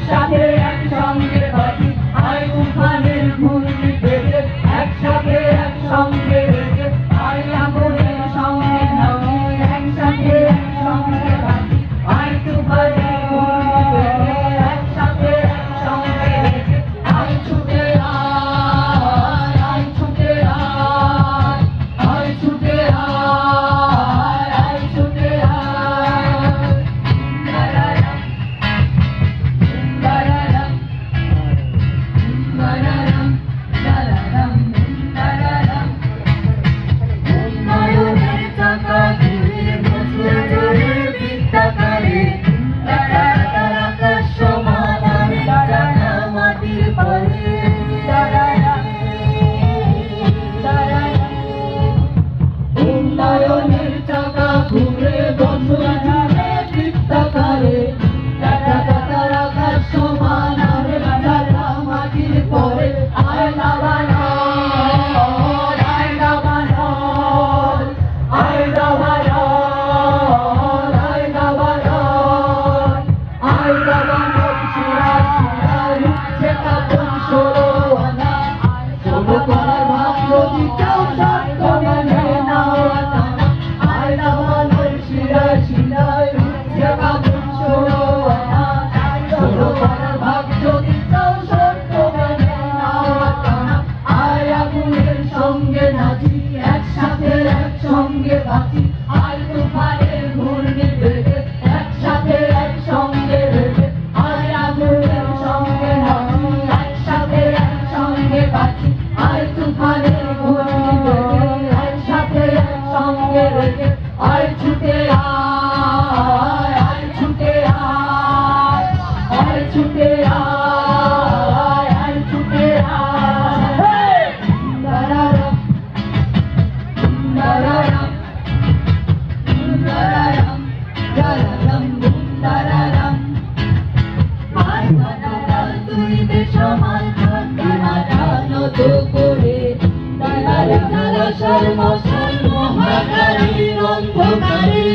একসাথে একসঙ্গে বাঁচি আয় তুফানের ঘূর্ণি বেগে একসাথে একসঙ্গে বেগে আয় আগুনের সঙ্গে নাচি একসাথে একসঙ্গে বাঁচি আয় তুফানের ঘূর্ণি বেগে একসাথে একসঙ্গে বেগে আয় ছুটে আয় আয় ছুটে আয় আয় ছুটে আয় আয় ছুটে আয় উন্নয়নের চাকা ঘুরে বছর জুড়ে বৃত্তাকারে আকাশ সমান আর চাকা মাটির পরে উন্নয়নের চাকা ঘুরে বছর জুড়ে বৃত্তাকারে আকাশ সমান আর চাকা মাটির পরে আয় দাবানো আয় দাবানো আয় দাবানো আয় দাবানো আয় দাবানো শিরা শিরা রুখছে কাপন ষোলো আনা ষোলো করার ভাব যদি কেউ সত্য মেনে নাও আনা আয় দাবানো শিরা শিরা রুখছে কাপন ষোলো আনা ষোলো করার ভাব যদি কেউ সত্য মেনে নাও আনা আয় আগুনের সঙ্গে নাচি একসাথে একসঙ্গে বাঁচি আয় তুফানের ঘূর্ণি বেগে একসাথে একসঙ্গে বেগে আয় আগুনের সঙ্গে নাচি একসাথে একসঙ্গে বাঁচি আয় তুফানের ঘূর্ণি বেগে একসাথে একসঙ্গে বেগে আয় ছুটে আয় আয় ছুটে আয় আয় ছুটে আয় আয় ছুটে আয় দারারাম দারারাম দারারাম দারারাম দারারাম আয় বানারা তুই বেসমাল থাকবি মাথানো তো করে দালার ধারা শর্ম শর্ম হাকারির অন্ধকারে